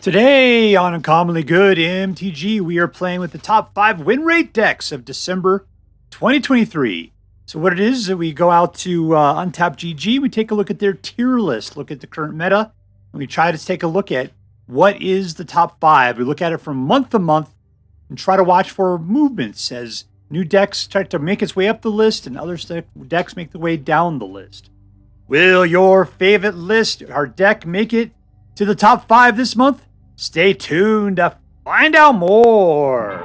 Today on Uncommonly Good MTG, we are playing with the top 5 win rate decks of December 2023. So what it is that we go out to Untap GG, we take a look at their tier list, look at the current meta, and we try to take a look at what is the top 5. We look at it from month to month and try to watch for movements as new decks start to make its way up the list and other decks make the way down the list. Will your favorite list or deck make it to the top 5 this month? Stay tuned to find out more.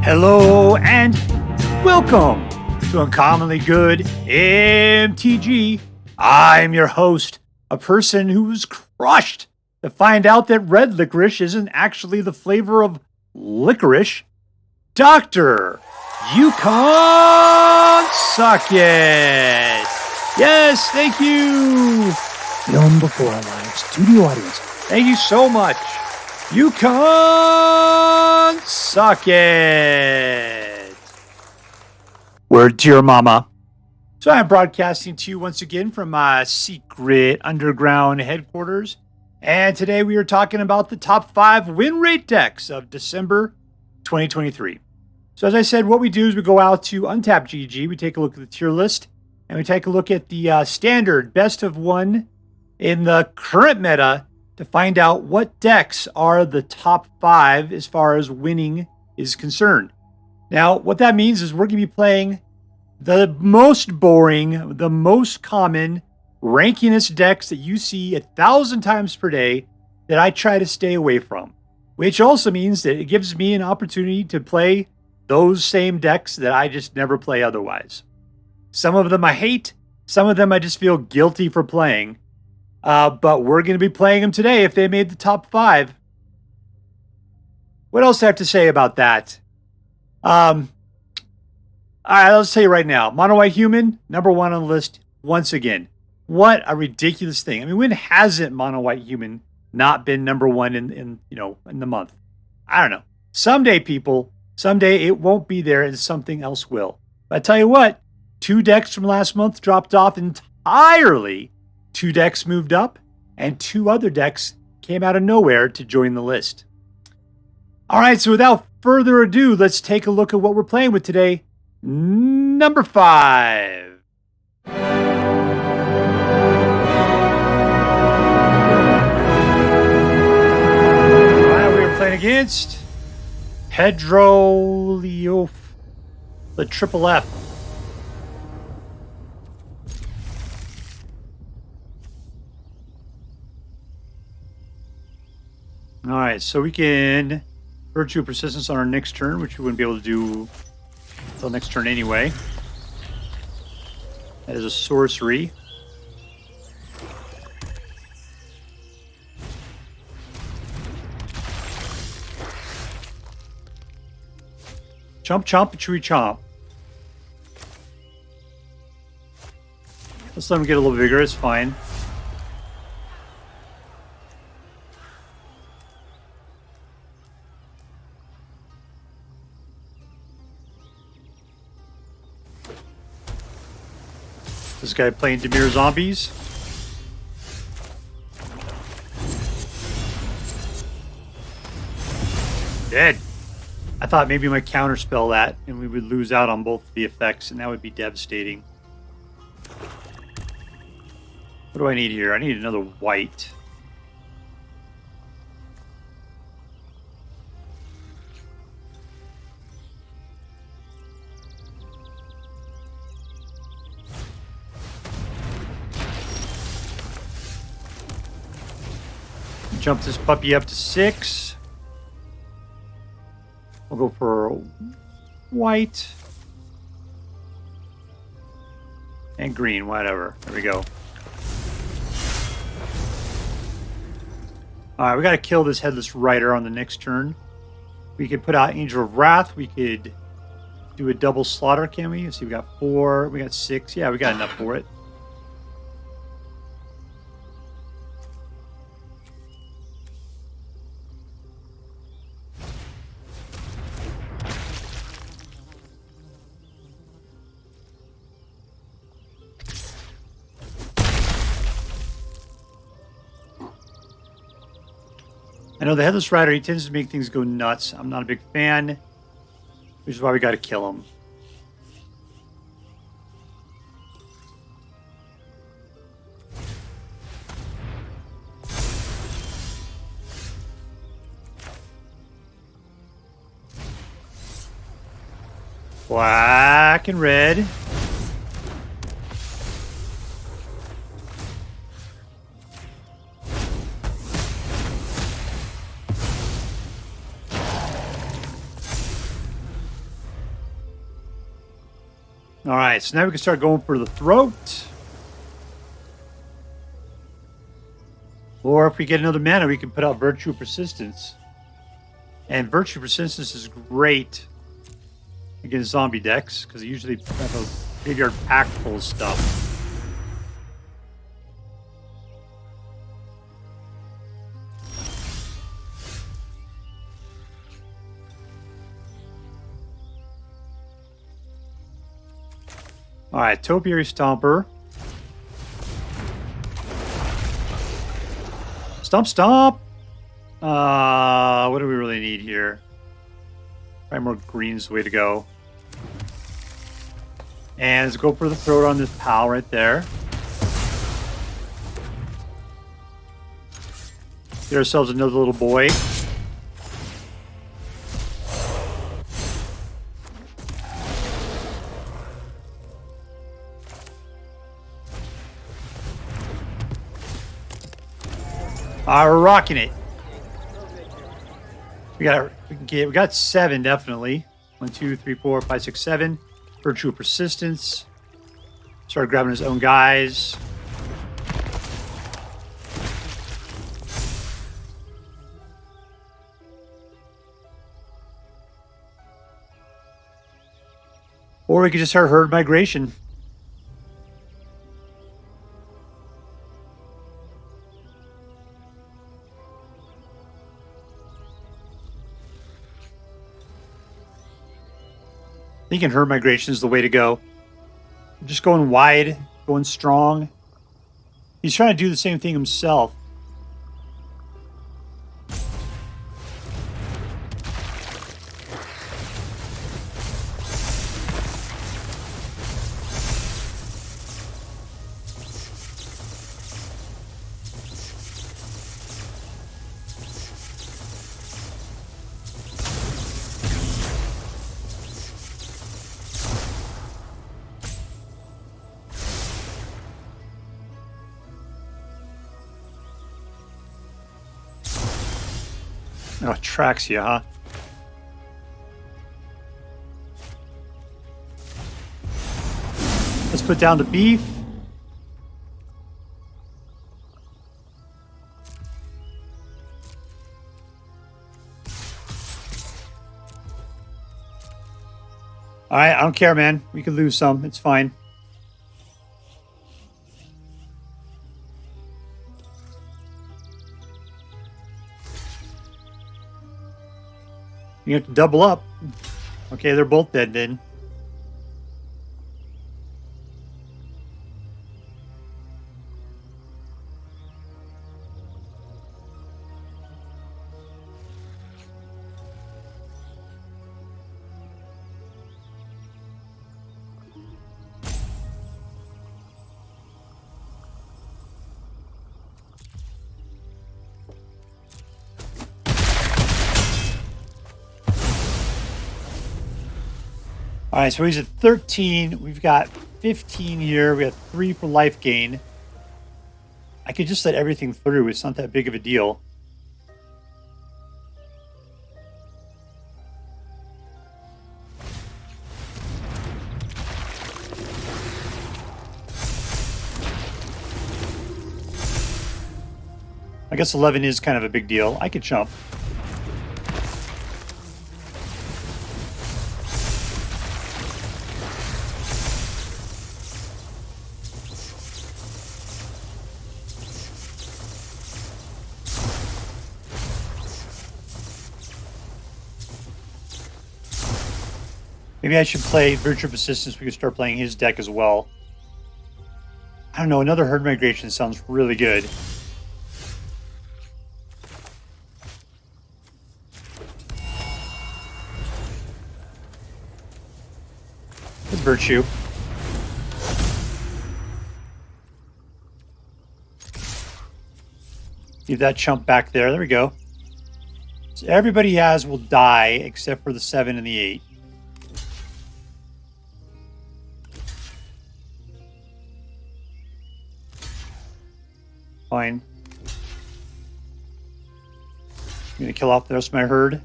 Hello and welcome to Uncommonly Good MTG. I'm your host, a person who's crushed to find out that red licorice isn't actually the flavor of licorice. Dr. You Can't Suck It. Yes, thank you. Film before our live studio audience. Thank you so much. You Can't Suck It. Word to your mama. So I'm broadcasting to you once again from my secret underground headquarters. And today we are talking about the top 5 win rate decks of December 2023. So as I said, what we do is we go out to Untap GG, we take a look at the tier list, and we take a look at the standard best of 1 in the current meta to find out what decks are the top 5 as far as winning is concerned. Now, what that means is we're going to be playing the most boring, the most common, rankingest decks that you see 1,000 times per day that I try to stay away from. Which also means that it gives me an opportunity to play those same decks that I just never play otherwise. Some of them I hate, some of them I just feel guilty for playing. But we're going to be playing them today if they made the top 5. What else do I have to say about that? All right, let's tell you right now. Mono White Human, number 1 on the list once again. What a ridiculous thing. I mean, when hasn't Mono White Human not been number 1 in the month? I don't know. Someday, people, someday it won't be there and something else will. But I tell you what, 2 decks from last month dropped off entirely. 2 decks moved up, and 2 other decks came out of nowhere to join the list. All right, so without further ado, let's take a look at what we're playing with today. Number 5. Playing against PEDROLEOUFFF, the triple F. All right, so we can Virtue Persistence on our next turn, which we wouldn't be able to do until next turn anyway. That is a sorcery. Chomp, chomp, chewy, chomp. Let's let him get a little bigger. It's fine. This guy playing Dimir zombies. Dead. I thought maybe my counterspell that, and we would lose out on both the effects, and that would be devastating. What do I need here? I need another white. Jump this puppy up to 6. We'll go for white and green, whatever. There we go. All right, we got to kill this Headless Rider on the next turn. We could put out Angel of Wrath. We could do a double slaughter, can we? Let's see, we got 4, we got 6. Yeah, we got enough for it. I know the Headless Rider, he tends to make things go nuts. I'm not a big fan, which is why we got to kill him. Black and red. All right, so now we can start going for the throat. Or if we get another mana, we can put out Virtue Persistence. And Virtue Persistence is great against zombie decks, because they usually have a graveyard pack full of stuff. Alright, Topiary Stomper. Stomp, stomp! What do we really need here? Probably more green's the way to go. And let's go for the throat on this pal right there. Get ourselves another little boy. We're rocking it. We got 7 definitely. 1, 2, 3, 4, 5, 6, 7. Virtue of Persistence. Started grabbing his own guys. Or we could just start herd migration. I think herd migration is the way to go. Just going wide, going strong. He's trying to do the same thing himself. Oh, Traxia, huh? Let's put down the beef. All right, I don't care, man. We could lose some. It's fine. You have to double up. Okay, they're both dead then. All right, so he's at 13. We've got 15 here. We have 3 for life gain. I could just let everything through. It's not that big of a deal. I guess 11 is kind of a big deal. I could jump. Maybe I should play Virtue of Persistence. We could start playing his deck as well. I don't know. Another herd migration sounds really good. Virtue. Leave that chump back there. There we go. So everybody he has will die except for the 7 and the 8. Fine. I'm gonna kill off the rest of my herd.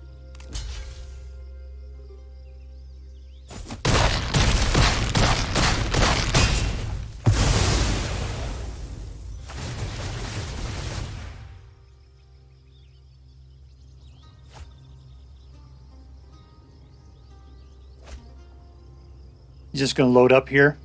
He's just gonna load up here.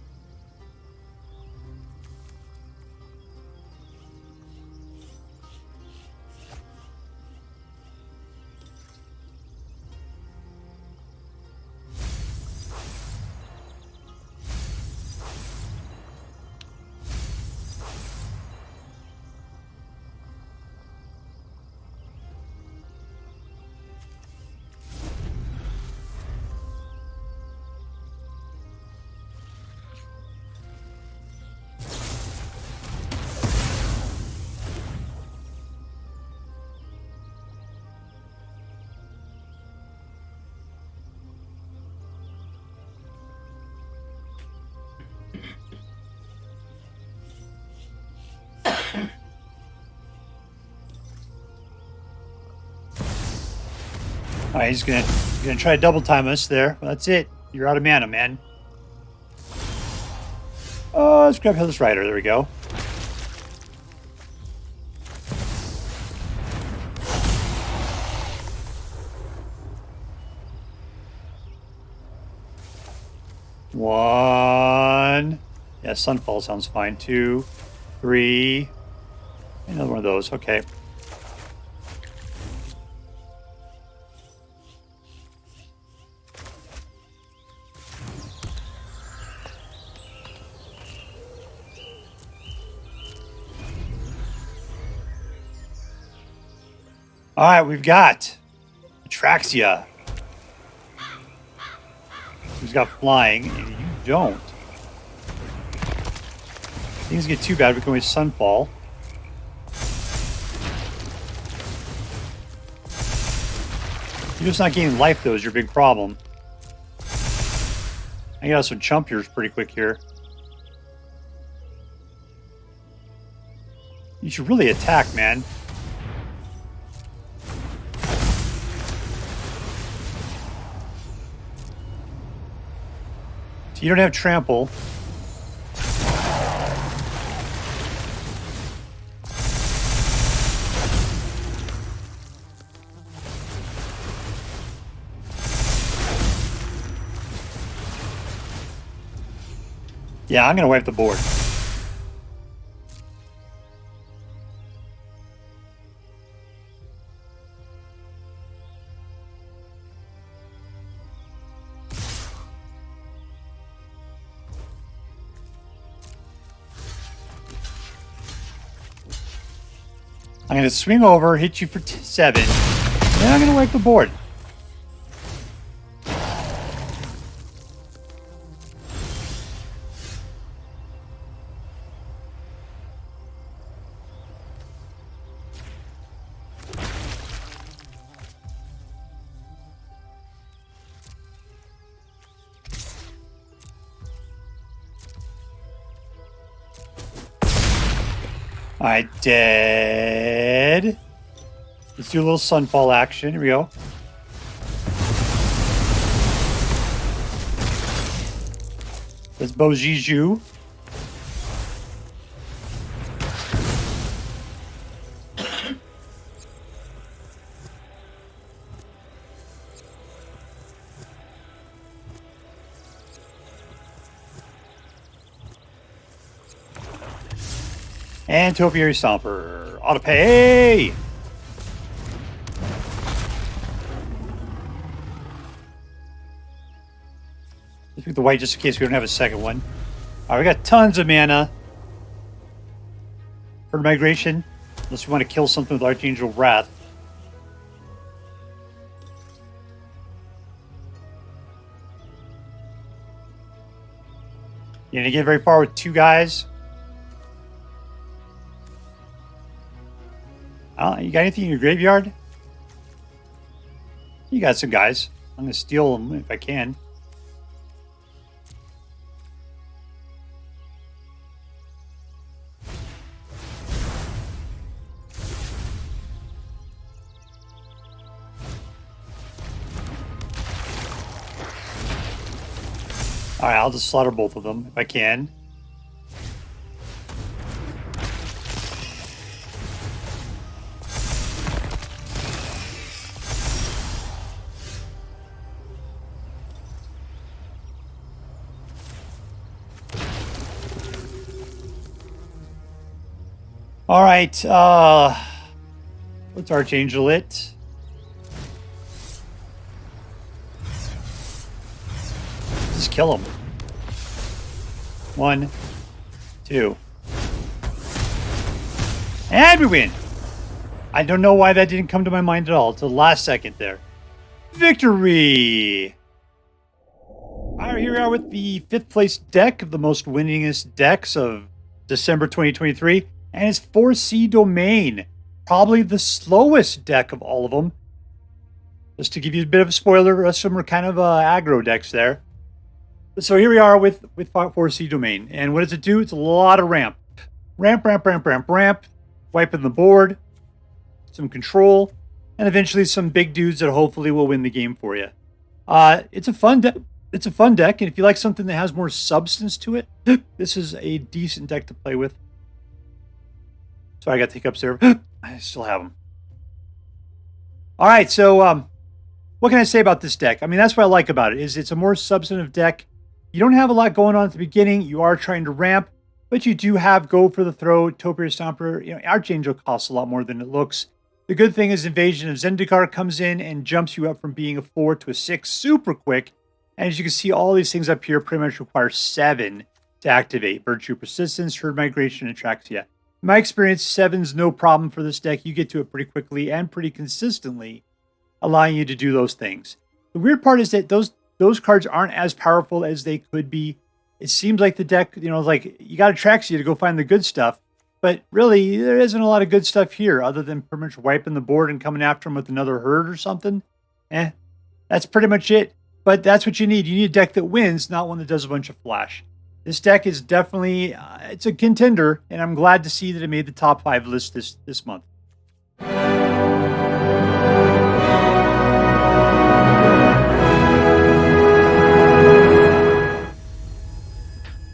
All right, he's gonna try to double time us there. Well, that's it. You're out of mana, man. Oh, let's grab Headless Rider. There we go. One. Yeah, Sunfall sounds fine. 2, 3. Another one of those. Okay. All right, we've got Atraxia. Who's got flying, and you don't. Things get too bad, we can always Sunfall. You're just not gaining life, though, is your big problem. I got some chump yours pretty quick here. You should really attack, man. You don't have trample. Yeah, I'm gonna wipe the board. I'm going to swing over, hit you for 7. Then I'm going to wipe the board. Alright, dead. Let's do a little Sunfall action. Here we go. That's Bojiju. And Topiary Stomper. Auto pay! Let's pick the white just in case we don't have a second one. Alright, we got tons of mana. For migration. Unless we want to kill something with Archangel Wrath. You didn't get very far with 2 guys. You got anything in your graveyard? You got some guys. I'm going to steal them if I can. Alright, I'll just slaughter both of them if I can. Alright, what's Archangel it? Just kill him. 1, 2. And we win! I don't know why that didn't come to my mind at all. Till the last second there. Victory! Alright, here we are with the 5th place deck of the most winningest decks of December 2023. And it's 4C Domain. Probably the slowest deck of all of them. Just to give you a bit of a spoiler, the rest of them are kind of aggro decks there. So here we are with 4C Domain. And what does it do? It's a lot of ramp. Ramp. Wiping the board. Some control. And eventually some big dudes that hopefully will win the game for you. It's a fun deck. It's a fun deck. And if you like something that has more substance to it, this is a decent deck to play with. Sorry, I got hiccups there. I still have them. All right, so what can I say about this deck? I mean, that's what I like about it, is it's a more substantive deck. You don't have a lot going on at the beginning. You are trying to ramp, but you do have Go for the Throw, Topiary Stomper. You know, Archangel costs a lot more than it looks. The good thing is Invasion of Zendikar comes in and jumps you up from being a 4 to a 6 super quick. And as you can see, all these things up here pretty much require 7 to activate. Virtue Persistence, Herd Migration, and Atraxia. In my experience, 7's no problem for this deck. You get to it pretty quickly and pretty consistently, allowing you to do those things. The weird part is that those cards aren't as powerful as they could be. It seems like the deck, you know, like you got Atraxia to go find the good stuff, but really there isn't a lot of good stuff here other than pretty much wiping the board and coming after him with another herd or something. That's pretty much it. But that's what you need. You need a deck that wins, not one that does a bunch of flash. This deck is definitely, it's a contender, and I'm glad to see that it made the top 5 list this month.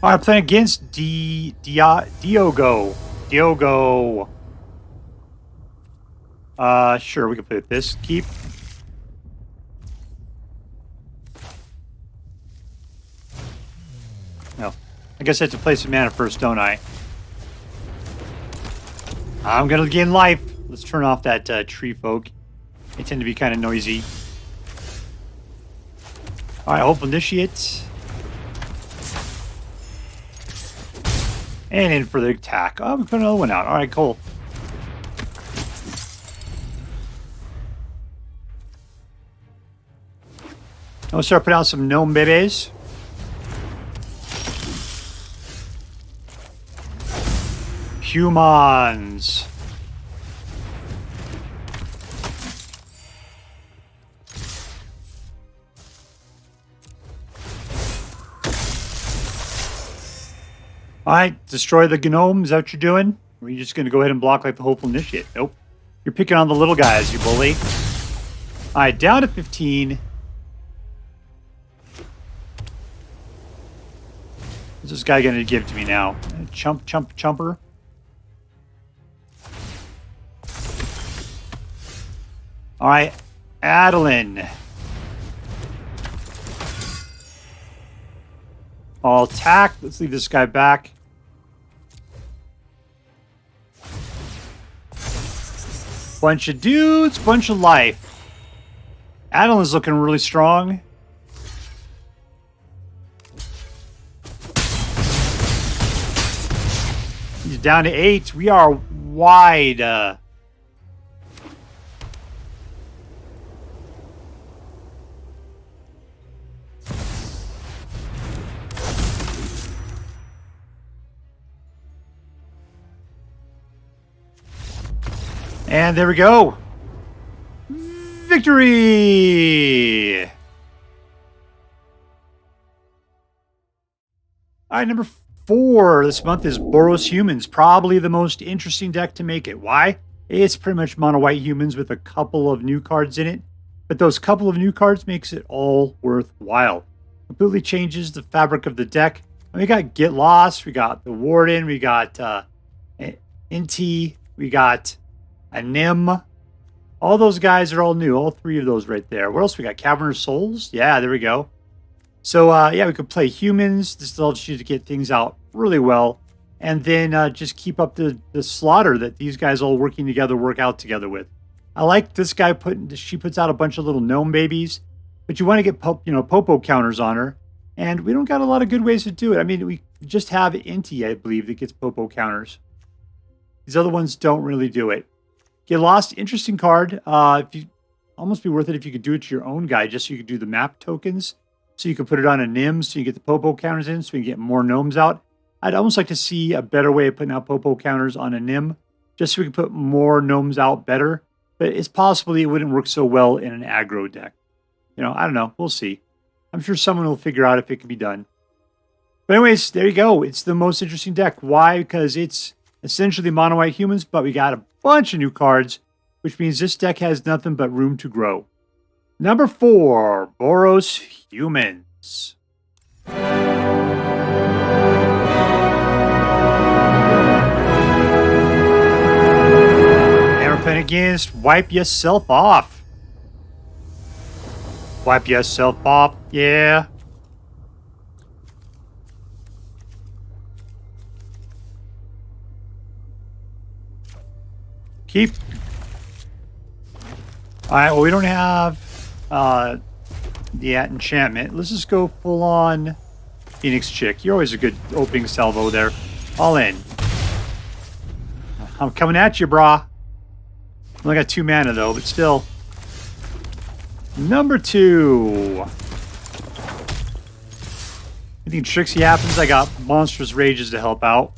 All right, playing against Diogo. Sure, we can play with this. Keep. No. I guess I have to play some mana first, don't I? I'm going to gain life. Let's turn off that tree folk. They tend to be kind of noisy. All right, hope initiate. And in for the attack. Oh, we put another one out. All right, cool. I'll start putting out some gnome babies. Humans. All right, destroy the gnome. Is that what you're doing? Or are you just going to go ahead and block like the hopeful initiate? Nope. You're picking on the little guys, you bully. All right, down to 15. What's this guy going to give to me now? Chumper. All right, Adeline. I'll attack. Let's leave this guy back. Bunch of dudes, bunch of life. Adeline's looking really strong. He's down to 8. We are wide. And there we go. Victory! All right, number 4 this month is Boros Humans. Probably the most interesting deck to make it. Why? It's pretty much mono white humans with a couple of new cards in it. But those couple of new cards makes it all worthwhile. Completely changes the fabric of the deck. And we got Get Lost, we got the Warden, we got Inti, we got a Nim. All those guys are all new. All 3 of those right there. What else we got? Cavern Souls? Yeah, there we go. So, yeah, we could play humans. This allows you to get things out really well. And then just keep up the slaughter that these guys all working together work out together with. I like this guy she puts out a bunch of little gnome babies. But you want to get popo counters on her. And we don't got a lot of good ways to do it. I mean, we just have Inti, I believe, that gets popo counters. These other ones don't really do it. Get Lost, interesting card. If you almost be worth it if you could do it to your own guy, just so you could do the map tokens. So you can put it on a Nim, so you get the popo counters in, so you can get more gnomes out. I'd almost like to see a better way of putting out popo counters on a Nim, just so we can put more gnomes out better. But it's possible it wouldn't work so well in an aggro deck. I don't know. We'll see. I'm sure someone will figure out if it can be done. But anyways, there you go. It's the most interesting deck. Why? Because it's essentially mono white humans, but we got a bunch of new cards, which means this deck has nothing but room to grow. Number 4, Boros Humans. And we're playing against WipeYaSelfOff. WipeYaSelfOff, yeah. Keep. All right, well, we don't have the enchantment. Let's just go full on Phoenix Chick. You're always a good opening salvo there. All in. I'm coming at you, brah. Only got 2 mana, though, but still. Number 2. Anything tricksy happens, I got Monstrous Rages to help out.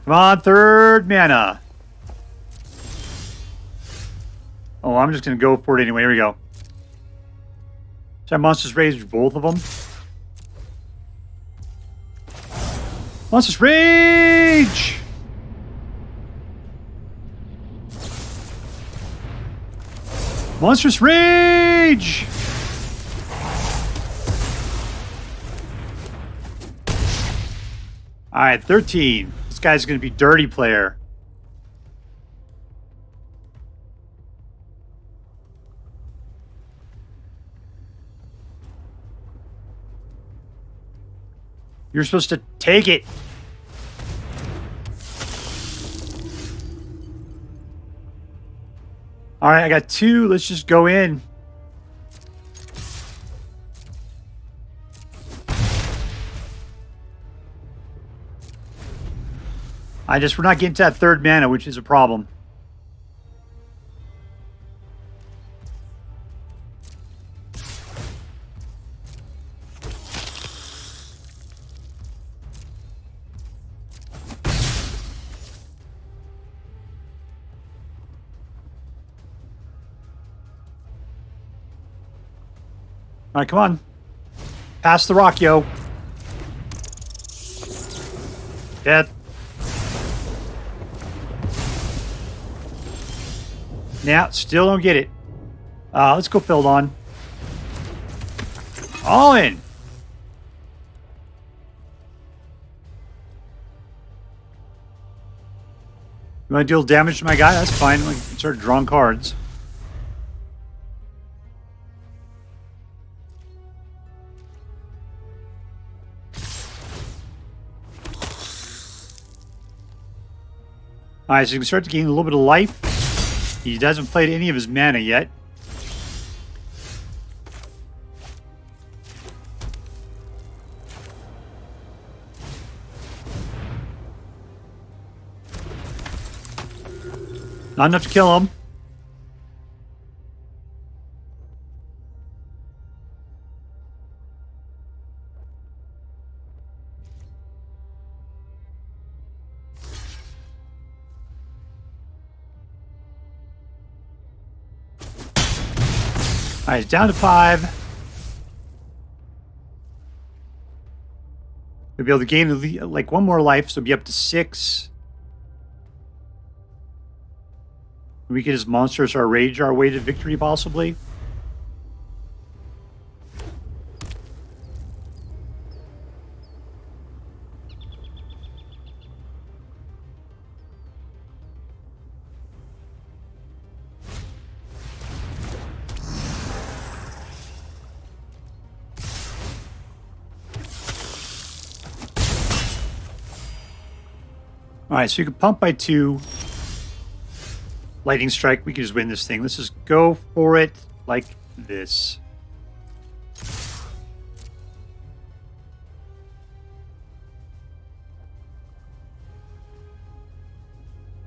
Come on, 3rd mana. Oh, I'm just going to go for it anyway. Here we go. Should I Monstrous Rage both of them? Monstrous Rage! Monstrous Rage! Alright, 13. This guy's going to be dirty player. You're supposed to take it. All right, I got 2. Let's just go in. We're not getting to that 3rd mana, which is a problem. All right, come on. Pass the rock, yo. Death. Nah, still don't get it. Let's go filled on. All in. You want to deal damage to my guy? That's fine. We can start drawing cards. Alright, so you can start to gain a little bit of life. He hasn't played any of his mana yet. Not enough to kill him. Alright, it's down to 5. We'll be able to gain like 1 more life, so be up to 6. We can just monsters our rage our way to victory, possibly. All right, so you can pump by 2. Lightning strike, we can just win this thing. Let's just go for it like this.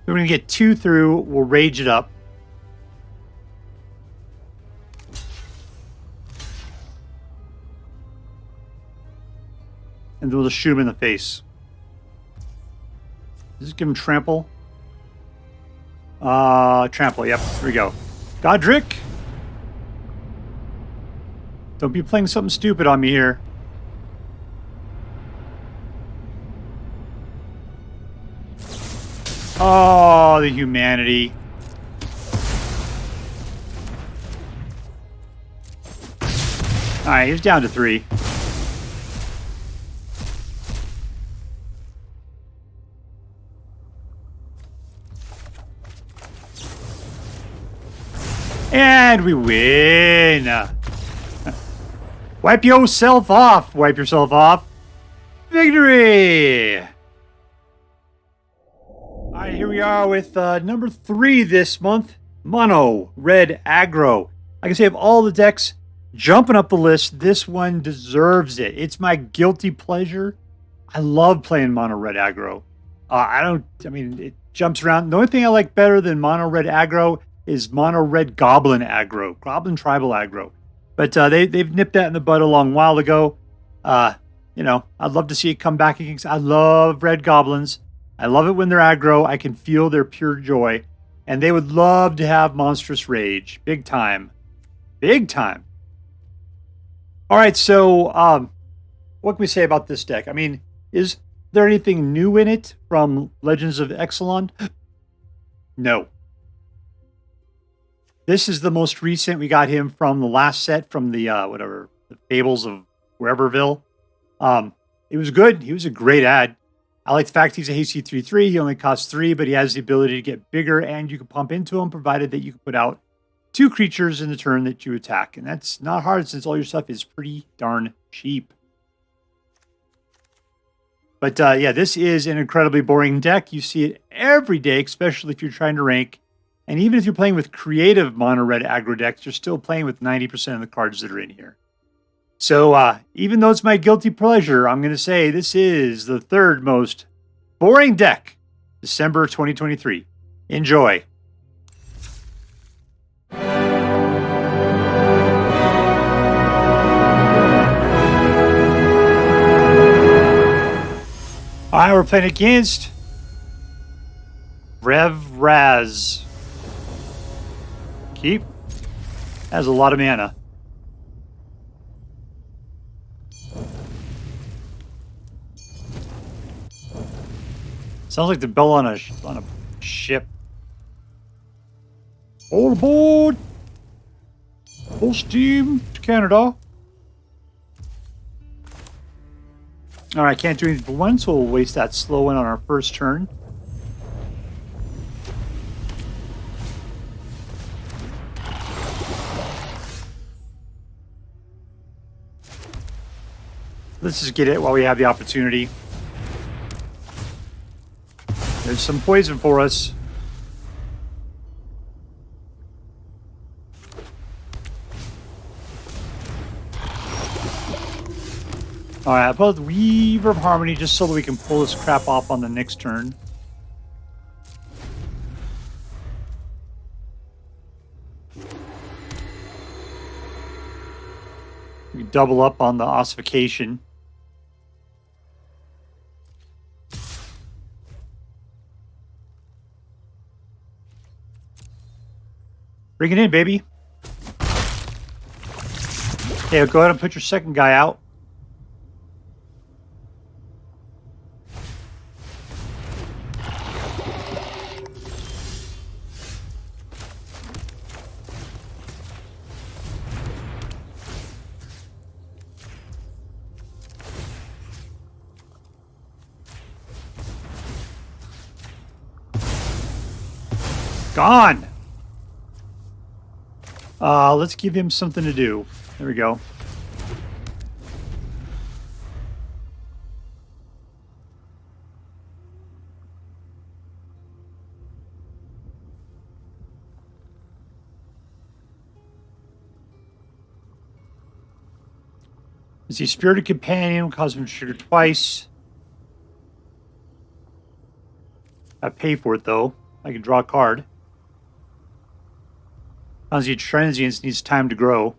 We're going to get 2 through. We'll rage it up. And then we'll just shoot him in the face. Just give him trample. Trample, yep, here we go. Godric! Don't be playing something stupid on me here. Oh, the humanity. Alright, he's down to 3. And we win! Wipe yourself off! Wipe yourself off! Victory! Alright, here we are with number 3 this month. Mono Red Aggro. Like I say, of all the decks jumping up the list, this one deserves it. It's my guilty pleasure. I love playing Mono Red Aggro. It jumps around. The only thing I like better than Mono Red Aggro is Mono Red Goblin Aggro. Goblin Tribal Aggro. But they've nipped that in the bud a long while ago. I'd love to see it come back against. I love Red Goblins. I love it when they're aggro. I can feel their pure joy. And they would love to have Monstrous Rage. Big time. Big time. All right, so what can we say about this deck? I mean, is there anything new in it from Legends of IXALAN? No. This is the most recent. We got him from the last set from the the Fables of Whereverville. It was good. He was a great ad. I like the fact he's a hasty 3/3. He only costs 3, but he has the ability to get bigger, and you can pump into him, provided that you can put out 2 creatures in the turn that you attack. And that's not hard since all your stuff is pretty darn cheap. But yeah, this is an incredibly boring deck. You see it every day, especially if you're trying to rank. And even if you're playing with creative mono red aggro decks, you're still playing with 90% of the cards that are in here. So even though it's my guilty pleasure, I'm going to say this is the 3rd most boring deck, December 2023. Enjoy. All right, we're playing against Rev Raz. Keep. Has a lot of mana. Sounds like the bell on a ship. All aboard! Full steam to Canada. Alright, can't do anything for one, so we'll waste that slow in on our first turn. Let's just get it while we have the opportunity. There's some poison for us. Alright, I'll put Weaver of Harmony just so that we can pull this crap off on the next turn. We double up on the ossification. Bring it in, baby. Okay, go ahead and put your second guy out. Gone! Let's give him something to do. There we go. Is he Spirited Companion? Cause him to trigger twice. I pay for it, though. I can draw a card. Transient Transience needs time to grow.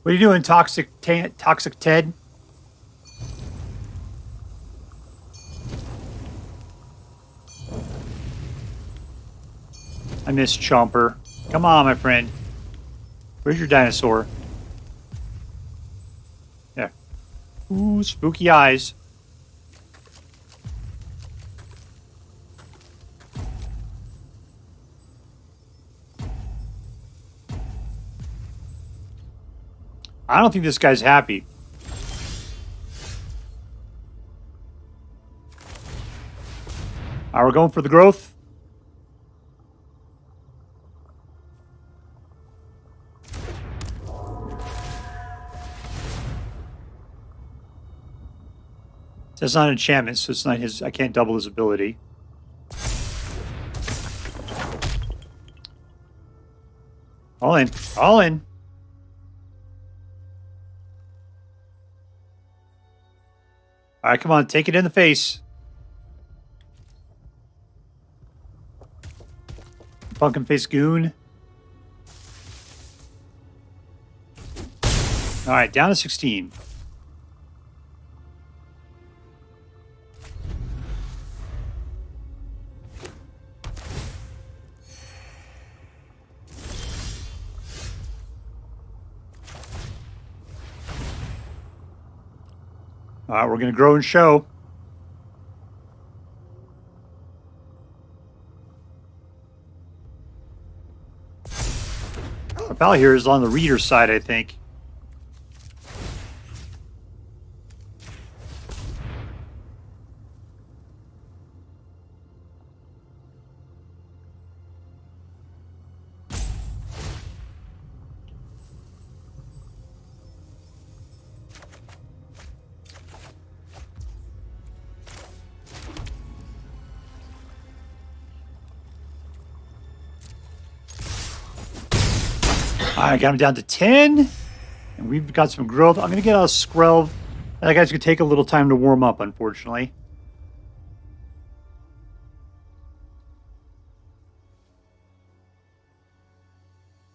What are you doing, Toxic Ted? I miss Chomper. Come on, my friend. Where's your dinosaur? Yeah. Ooh, spooky eyes. I don't think this guy's happy. All right, we're going for the growth. That's not an enchantment, so it's not his. I can't double his ability. All in. All in. All right, come on. Take it in the face. Pumpkin face goon. All right, down to 16. All right, we're going to grow and show. Our pal here is on the reader side, I think. I got him down to 10. And we've got some growth. I'm going to get out a Skrelv. That guy's going to take a little time to warm up, unfortunately.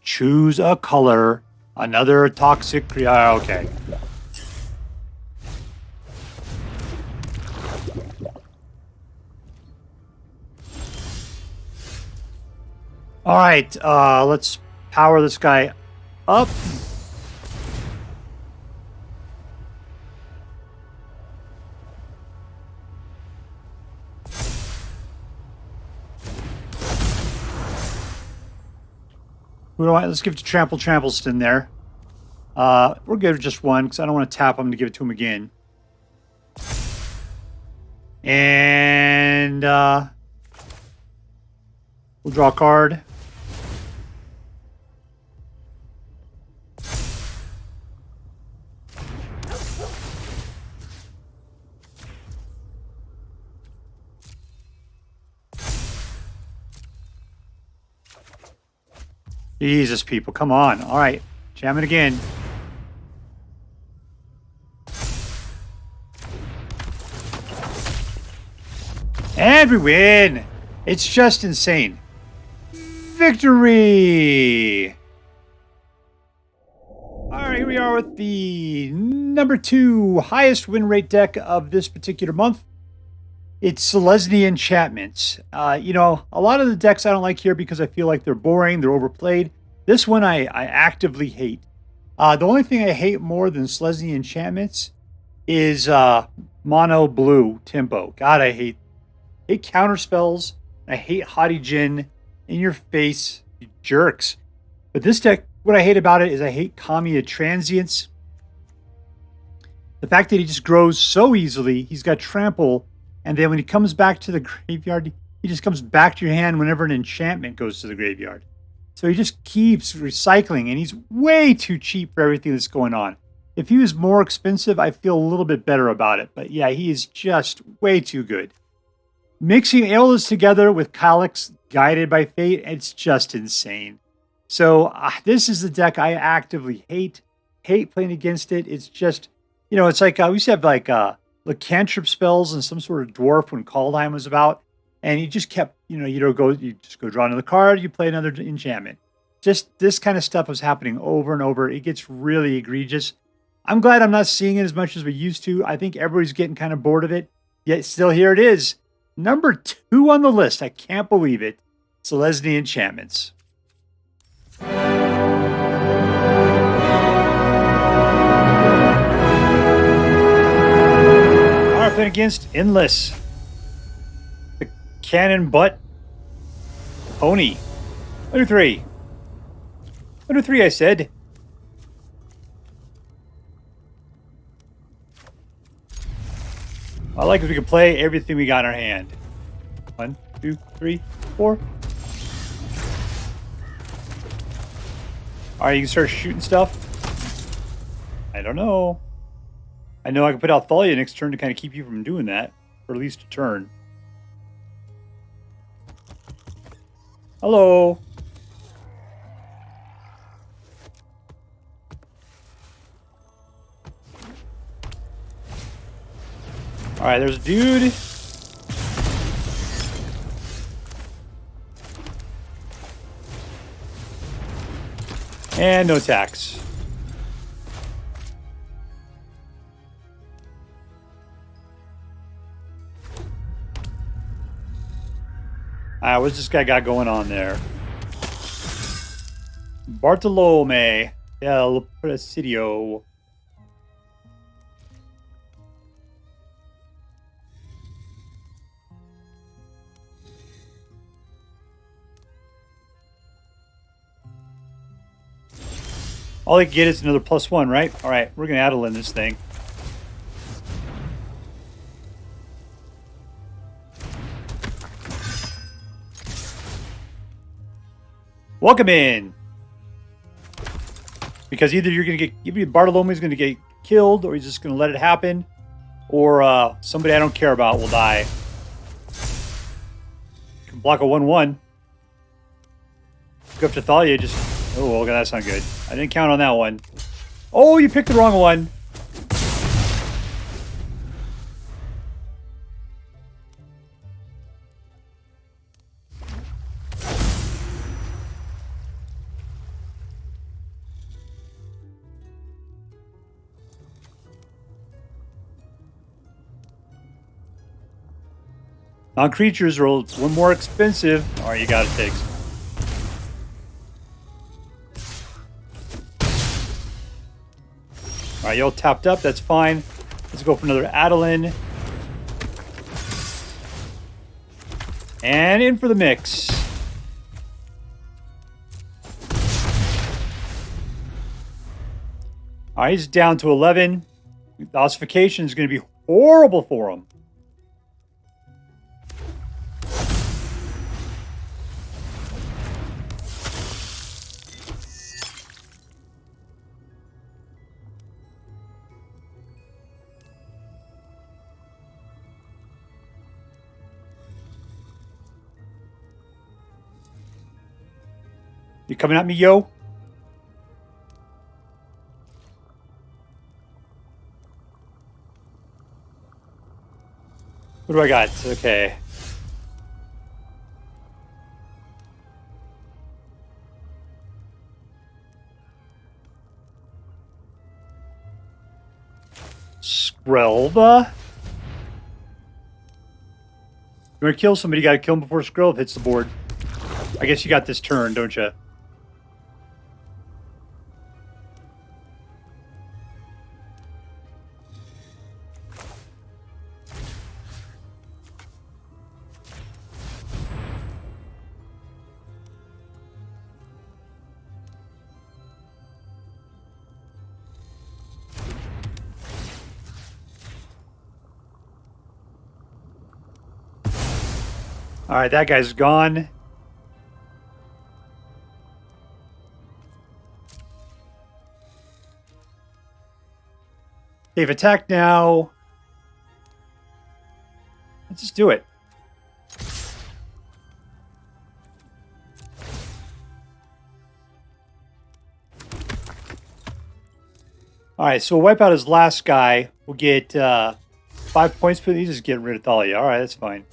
Choose a color. Another toxic creature. Okay. All right. Let's power this guy up. Who do I? Let's give it to Trampleston there. We're good with just one because I don't want to tap him to give it to him again. And we'll draw a card. Jesus, people, come on. All right, jam it again. And we win. It's just insane. Victory! All right, here we are with the number 2 highest win rate deck of this particular month. It's Selesnya Enchantments. You know, a lot of the decks I don't like here because I feel like they're boring, they're overplayed. This one I actively hate. The only thing I hate more than Selesnya Enchantments is mono blue tempo. God, I hate counter spells. I hate Haughty Jin in your face, you jerks. But this deck, what I hate about it is I hate Kamiya Transients. The fact that he just grows so easily, he's got trample, and then when he comes back to the graveyard, he just comes back to your hand whenever an enchantment goes to the graveyard. So he just keeps recycling, and he's way too cheap for everything that's going on. If he was more expensive, I feel a little bit better about it. But yeah, he is just way too good. Mixing all this together with Calyx Guided by Fate, it's just insane. So this is the deck I actively hate. Hate playing against it. It's just, you know, it's like we used to have like lycantrop spells and some sort of dwarf when Kaldheim was about. And you just kept, you just go draw another card, you play another enchantment. Just this kind of stuff was happening over and over. It gets really egregious. I'm glad I'm not seeing it as much as we used to. I think everybody's getting kind of bored of it. Yet still here it is. Number 2 on the list. I can't believe it. Selesnya Enchantments. Alright, playing against Endless. The Cannon Butt Pony. Under 3. Under 3, I said. I like if we can play everything we got in our hand. 1, 2, 3, 4. Alright, you can start shooting stuff. I don't know. I know I can put out Thalia next turn to kind of keep you from doing that. For at least a turn. Hello. Alright, there's a dude. And no attacks. Alright, what's this guy got going on there? Bartolome El Presidio. All I get is another +1, right? All right, we're going to Adeline this thing. Welcome in. Because either you're going to get, Bartolome's going to get killed, or he's just going to let it happen, or somebody I don't care about will die. You can block a 1/1. Go up to Thalia, just... Oh, okay, that's not good. I didn't count on that one. Oh, you picked the wrong one. Non-creatures are one more expensive. All right, you got it, Tiggs. All right, you're all tapped up. That's fine. Let's go for another Adeline. And in for the mix. All right, he's down to 11. The ossification is going to be horrible for him. You coming at me, yo? What do I got? Okay. Skrelva. You want to kill somebody, you got to kill him before Skrill hits the board. I guess you got this turn, don't you? All right, that guy's gone. They've attacked now. Let's just do it. All right, so we'll wipe out his last guy. We'll get 5 points for these. Just get rid of Thalia. All right, that's fine.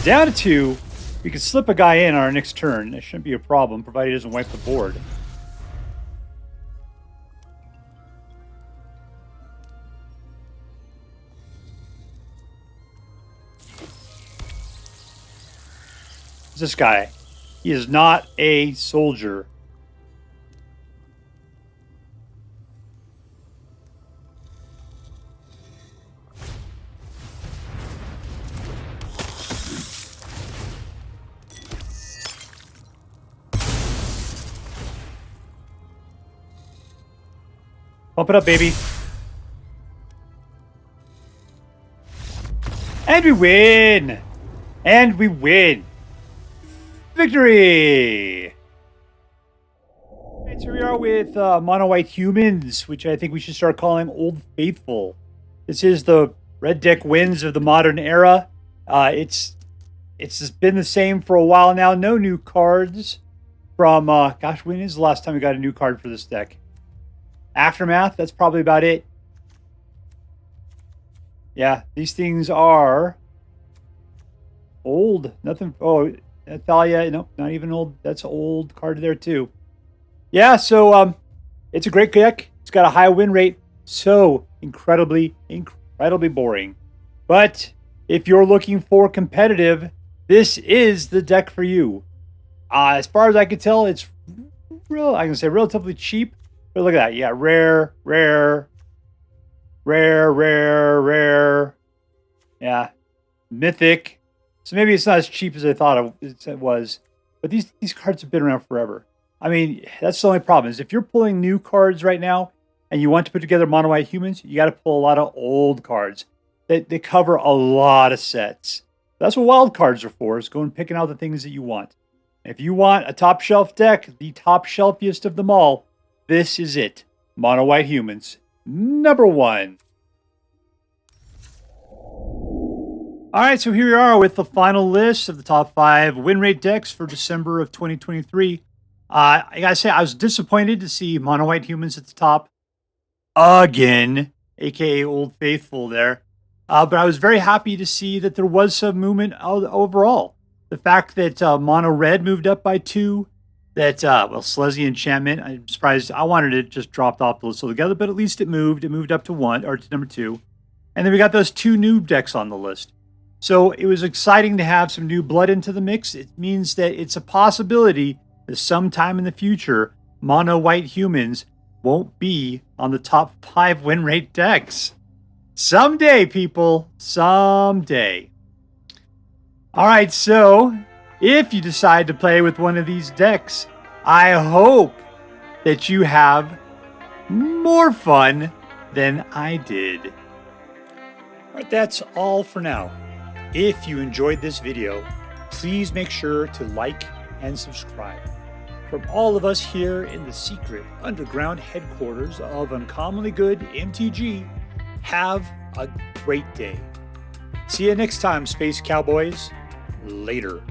Down to 2. We can slip a guy in on our next turn. That shouldn't be a problem, provided he doesn't wipe the board. Who's this guy? He is not a soldier. Pump it up, baby. And we win! And we win! Victory! Right, so we are with Mono White Humans, which I think we should start calling Old Faithful. This is the red deck wins of the modern era. It's just been the same for a while now. No new cards from, gosh, when is the last time we got a new card for this deck? Aftermath, that's probably about it. Yeah, these things are old. Nothing. Oh, Thalia, nope, not even old. That's an old card there too. Yeah, so it's a great deck. It's got a high win rate. So incredibly boring. But if you're looking for competitive, this is the deck for you. As far as I can tell, it's I can say relatively cheap. But look at that. Yeah, rare. Yeah, mythic. So maybe it's not as cheap as I thought it was. But these cards have been around forever. I mean, that's the only problem is if you're pulling new cards right now and you want to put together Mono White Humans, you got to pull a lot of old cards. They cover a lot of sets. That's what wild cards are for, is going picking out the things that you want. If you want a top shelf deck, the top shelfiest of them all, this is it. Mono White Humans, #1. All right, so here we are with the final list of the top 5 win rate decks for December of 2023. I gotta say, I was disappointed to see Mono White Humans at the top again, aka Old Faithful there. But I was very happy to see that there was some movement overall. The fact that Mono Red moved up by 2, that, Selesnya Enchantment, I'm surprised. I wanted it just dropped off the list altogether, but at least it moved. It moved up to 1, or to number 2. And then we got those 2 new decks on the list. So it was exciting to have some new blood into the mix. It means that it's a possibility that sometime in the future, Mono White Humans won't be on the top 5 win rate decks. Someday, people. Someday. All right, so if you decide to play with one of these decks, I hope that you have more fun than I did. All right, that's all for now. If you enjoyed this video, please make sure to like and subscribe. From all of us here in the secret underground headquarters of Uncommonly Good MTG, have a great day. See you next time, Space Cowboys. Later.